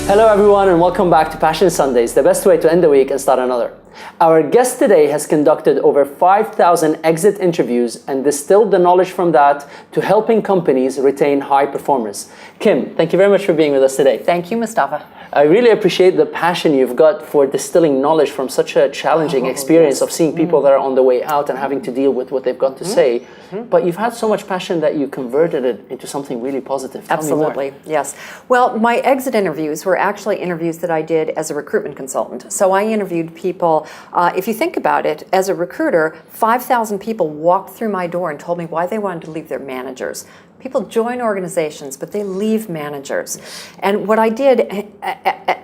Hello everyone and welcome back to Passion Sundays, the best way to end the week and start another. Our guest today has conducted over 5,000 exit interviews and distilled the knowledge from that to helping companies retain high performers. Kim, thank you very much for being with us today. Thank you, Moustafa. I really appreciate the passion you've got for distilling knowledge from such a challenging experience of seeing people that are on the way out and having to deal with what they've got to say. But you've had so much passion that you converted it into something really positive. Tell Absolutely, yes. Well, my exit interviews were actually interviews that I did as a recruitment consultant. So I interviewed people, if you think about it, as a recruiter, 5,000 people walked through my door and told me why they wanted to leave their managers. People join organizations, but they leave managers. And what I did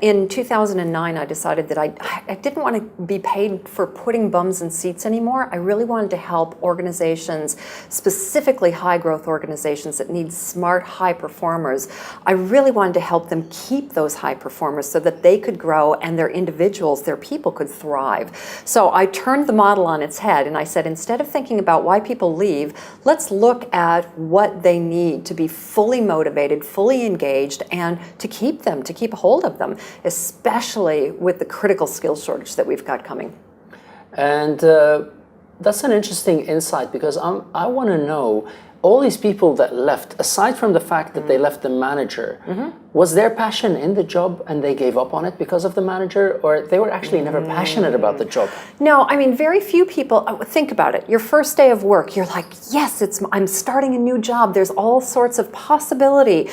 in 2009, I decided that I didn't want to be paid for putting bums in seats anymore. I really wanted to help organizations, specifically high growth organizations that need smart, high performers. I really wanted to help them keep those high performers so that they could grow and their individuals, their people could thrive. So I turned the model on its head and I said, instead of thinking about why people leave, let's look at what they need to be fully motivated, fully engaged, and to keep them, to keep a hold of them, especially with the critical skills shortage that we've got coming. And that's an interesting insight because I want to know, all these people that left, aside from the fact that they left the manager, was their passion in the job and they gave up on it because of the manager, or they were actually never passionate about the job? No, I mean, very few people, think about it. Your first day of work, you're like, yes, I'm starting a new job. There's all sorts of possibility.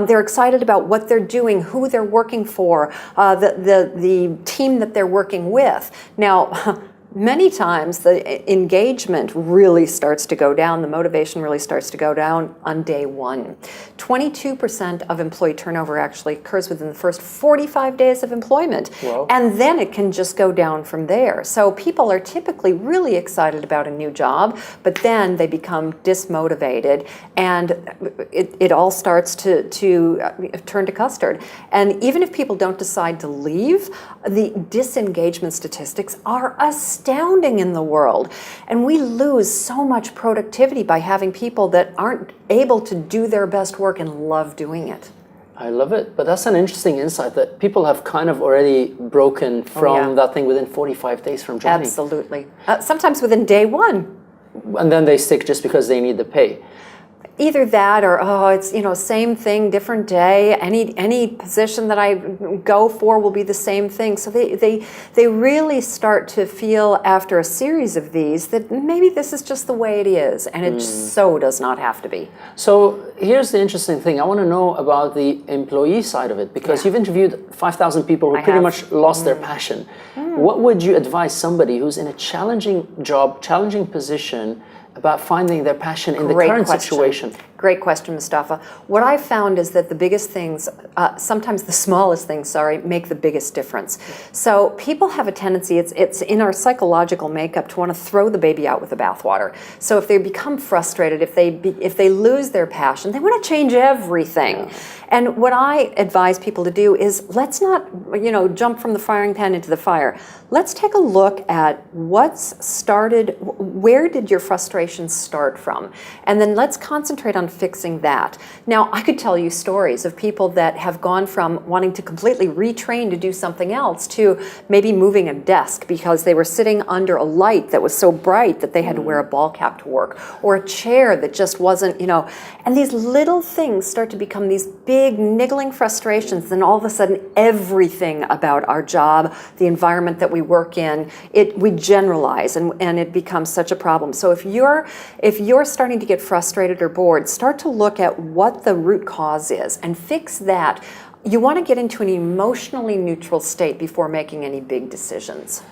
They're excited about what they're doing, who they're working for, the team that they're working with. Now, many times the engagement really starts to go down, the motivation really starts to go down on day one. 22% of employee turnover actually occurs within the first 45 days of employment. Wow. And then it can just go down from there. So people are typically really excited about a new job, but then they become dismotivated and it all starts to turn to custard. And even if people don't decide to leave, the disengagement statistics are astounding in the world. And we lose so much productivity by having people that aren't able to do their best work and love doing it. I love it, but that's an interesting insight that people have kind of already broken from that thing within 45 days from joining. Absolutely. Sometimes within day one. And then they stick just because they need the pay. Either that or, it's, same thing, different day. Any position that I go for will be the same thing. So they really start to feel after a series of these that maybe this is just the way it is. And it so does not have to be. So here's the interesting thing. I want to know about the employee side of it, because you've interviewed 5,000 people who pretty much lost their passion. What would you advise somebody who's in a challenging job, challenging position, about finding their passion in the current situation? Great question, Moustafa. What I've found is that the biggest things, sometimes the smallest things, make the biggest difference. So people have a tendency, it's in our psychological makeup to want to throw the baby out with the bathwater. So if they become frustrated, if they lose their passion, they want to change everything. And what I advise people to do is, let's not, jump from the frying pan into the fire. Let's take a look at what's started, where did your frustration start from? And then let's concentrate on fixing that. Now, I could tell you stories of people that have gone from wanting to completely retrain to do something else to maybe moving a desk because they were sitting under a light that was so bright that they had to wear a ball cap to work, or a chair that just wasn't, and these little things start to become these big niggling frustrations. Then all of a sudden, everything about our job, the environment that we work in, we generalize and it becomes such a problem. So if you're starting to get frustrated or bored, start to look at what the root cause is and fix that. You want to get into an emotionally neutral state before making any big decisions.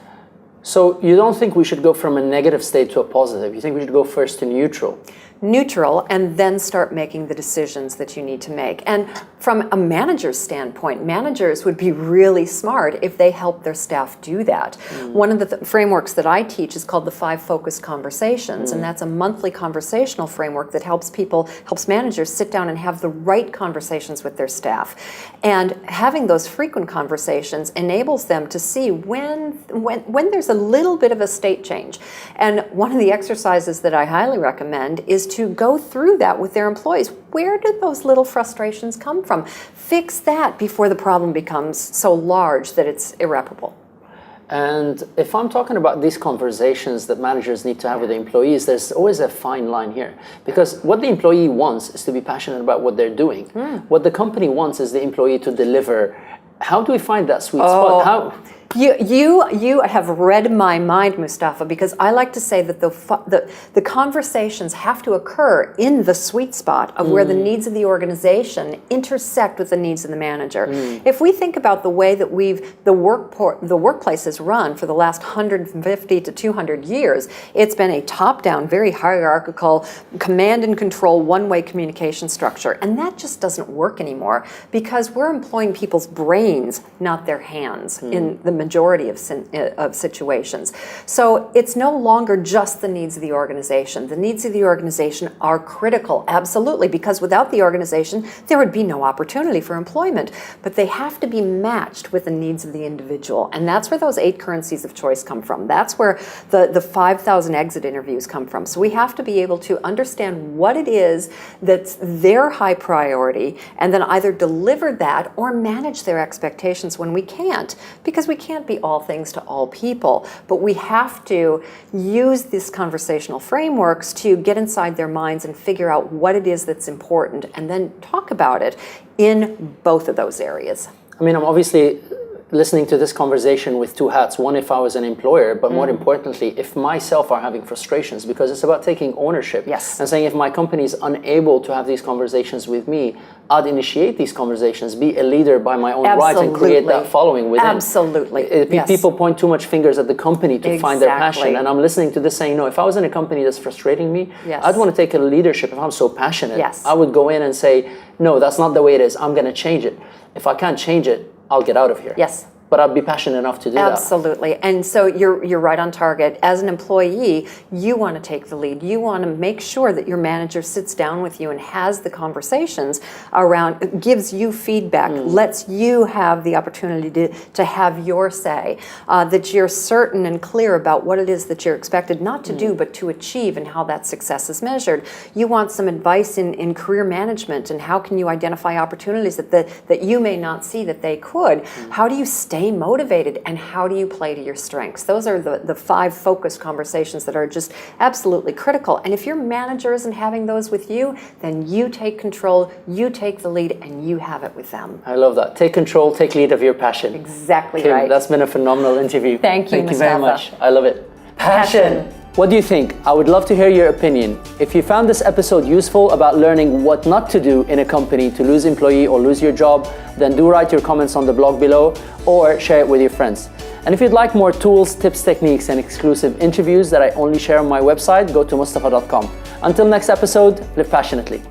So you don't think we should go from a negative state to a positive? You think we should go first to neutral? Neutral, and then start making the decisions that you need to make. And from a manager's standpoint, managers would be really smart if they help their staff do that. One of the frameworks that I teach is called the 5 Focused Conversations, and that's a monthly conversational framework that helps managers sit down and have the right conversations with their staff. And having those frequent conversations enables them to see when there's a little bit of a state change. And one of the exercises that I highly recommend is to go through that with their employees. Where did those little frustrations come from? Fix that before the problem becomes so large that it's irreparable. And if I'm talking about these conversations that managers need to have with the employees, there's always a fine line here. Because what the employee wants is to be passionate about what they're doing. What the company wants is the employee to deliver. How do we find that sweet spot? How? You have read my mind, Moustafa, because I like to say that the conversations have to occur in the sweet spot of where the needs of the organization intersect with the needs of the manager. If we think about the way that the workplace has run for the last 150 to 200 years, it's been a top-down, very hierarchical, command and control, one-way communication structure. And that just doesn't work anymore because we're employing people's brains, not their hands, in the majority of situations. So it's no longer just the needs of the organization. The needs of the organization are critical, absolutely, because without the organization, there would be no opportunity for employment. But they have to be matched with the needs of the individual. And that's where those 8 currencies of choice come from. That's where the 5,000 exit interviews come from. So we have to be able to understand what it is that's their high priority and then either deliver that or manage their expectations when we can't, because we can't be all things to all people, but we have to use these conversational frameworks to get inside their minds and figure out what it is that's important and then talk about it in both of those areas. I mean, I'm obviously listening to this conversation with 2 hats. One, if I was an employer, but more importantly, if myself are having frustrations, because it's about taking ownership. Yes. And saying if my company is unable to have these conversations with me, I'd initiate these conversations, be a leader by my own right, and create that following within. Absolutely. People point too much fingers at the company to find their passion. And I'm listening to this saying, no, if I was in a company that's frustrating me, I'd want to take a leadership. If I'm so passionate, I would go in and say, no, that's not the way it is. I'm going to change it. If I can't change it, I'll get out of here. Yes. But I'd be passionate enough to do that. Absolutely. And so you're right on target. As an employee, you want to take the lead. You want to make sure that your manager sits down with you and has the conversations around, gives you feedback, lets you have the opportunity to have your say, that you're certain and clear about what it is that you're expected not to do, but to achieve and how that success is measured. You want some advice in career management and how can you identify opportunities that you may not see that they could. How do you stay motivated and how do you play to your strengths? Those are the 5 focused conversations that are just absolutely critical. And if your manager isn't having those with you, then you take control, you take the lead, and you have it with them. I love that. Take control, take lead of your passion. Exactly Kim, right. That's been a phenomenal interview. Thank you, Thank you very much. I love it. Passion. What do you think? I would love to hear your opinion. If you found this episode useful about learning what not to do in a company to lose employee or lose your job, then do write your comments on the blog below or share it with your friends. And if you'd like more tools, tips, techniques, and exclusive interviews that I only share on my website, go to moustafa.com. Until next episode, live passionately.